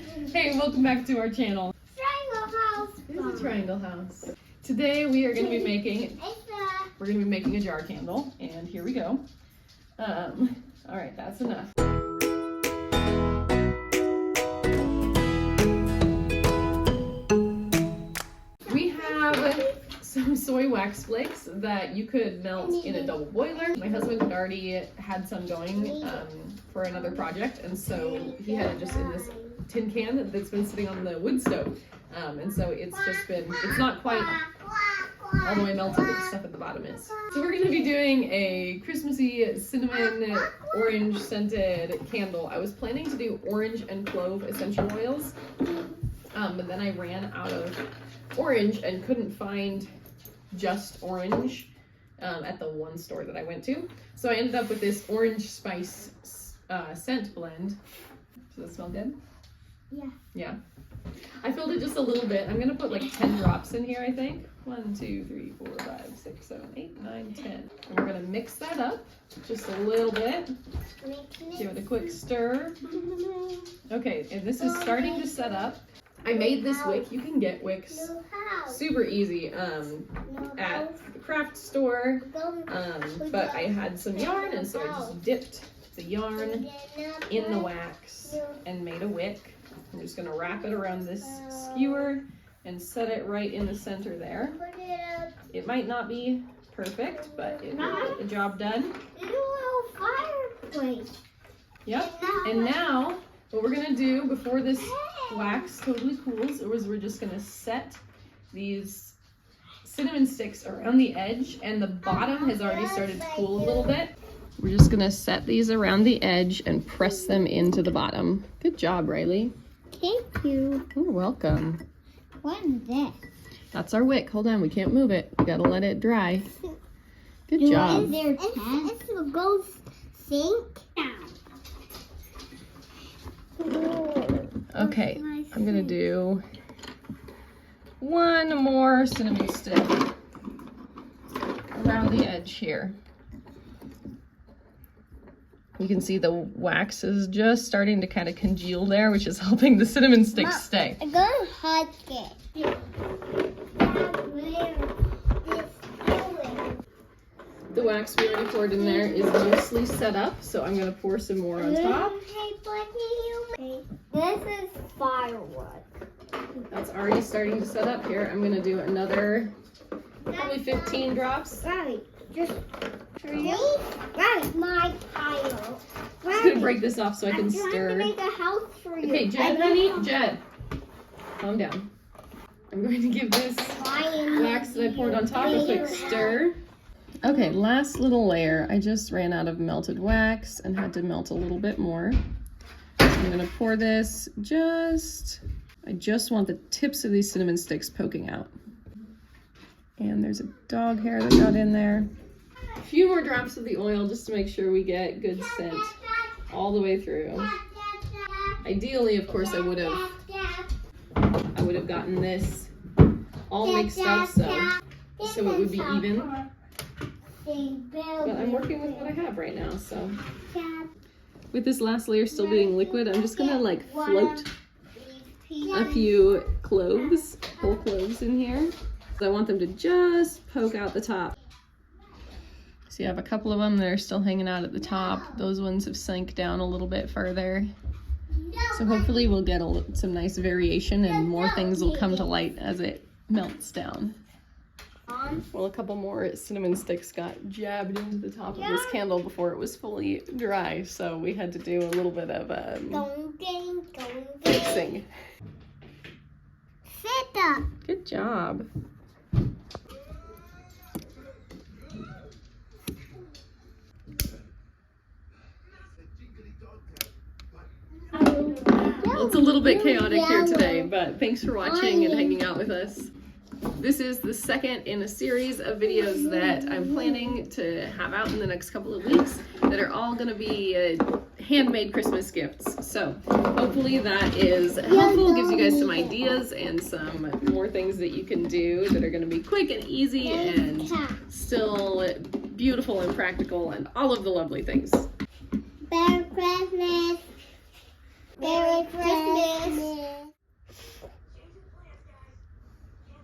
Hey, welcome back to our channel. Triangle house. This is a triangle house. Today we are going to be making a jar candle, and here we go. All right, that's enough. We have some soy wax flakes that you could melt in a double boiler. My husband had already had some going for another project, and so he had it just in this tin can that's been sitting on the wood stove. And so it's not quite all the way melted, but the stuff at the bottom is. So we're gonna be doing a Christmassy cinnamon orange scented candle. I was planning to do orange and clove essential oils, but then I ran out of orange and couldn't find just orange at the one store that I went to. So I ended up with this orange spice scent blend. Does it smell good? Yeah. Yeah. I filled it just a little bit. I'm gonna put like 10 drops in here, I think. 1, 2, 3, 4, 5, 6, 7, 8, 9, 10. And we're gonna mix that up just a little bit. Give it a quick stir. Okay, and this is starting to set up. I made this wick. You can get wicks super easy at the craft store, but I had some yarn, and so I just dipped the yarn in the wax and made a wick. I'm just gonna wrap it around this skewer and set it right in the center there. It might not be perfect, but it will get the job done. Fireplace. Yep. And now what we're gonna do before this wax totally cools is we're just gonna set these cinnamon sticks around the edge, and the bottom has already started to cool a little bit. We're just gonna set these around the edge and press them into the bottom. Good job, Riley. Thank you. You're welcome. What is this? That's our wick. Hold on, we can't move it. We gotta let it dry. Good job. Is there 10? It's a ghost sink. Okay, I'm gonna do one more cinnamon stick around the edge here. You can see the wax is just starting to kind of congeal there, which is helping the cinnamon sticks stay. I'm gonna hug it. The wax we already poured in there is mostly set up, so I'm gonna pour some more on top. This is firewood. That's already starting to set up here. I'm gonna do another probably 15 drops. Right, just for you. Right, my pile. I'm just gonna break this off so I can I'm stir. trying to make a house for you. Okay, Jed, honey, Jed, calm down. I'm going to give this wax that I poured on top a quick stir. Okay, last little layer. I just ran out of melted wax and had to melt a little bit more. I'm gonna pour this I just want the tips of these cinnamon sticks poking out. And there's a dog hair that got in there. A few more drops of the oil just to make sure we get good scent all the way through. Ideally, of course, I would have gotten this all mixed up so it would be even. But I'm working with what I have right now, so. With this last layer still being liquid, I'm just gonna like float a few cloves, whole cloves in here. I want them to just poke out the top. So you have a couple of them that are still hanging out at the top. Those ones have sank down a little bit further. So hopefully we'll get some nice variation and more things will come to light as it melts down. Well, a couple more cinnamon sticks got jabbed into the top of this candle before it was fully dry, so we had to do a little bit of fixing. Sit up. Good job. Well, it's a little bit chaotic here today, but thanks for watching and hanging out with us. This is the second in a series of videos that I'm planning to have out in the next couple of weeks that are all going to be handmade Christmas gifts. So hopefully that is helpful, gives you guys some ideas and some more things that you can do that are going to be quick and easy and still beautiful and practical and all of the lovely things. Merry Christmas. Merry Christmas.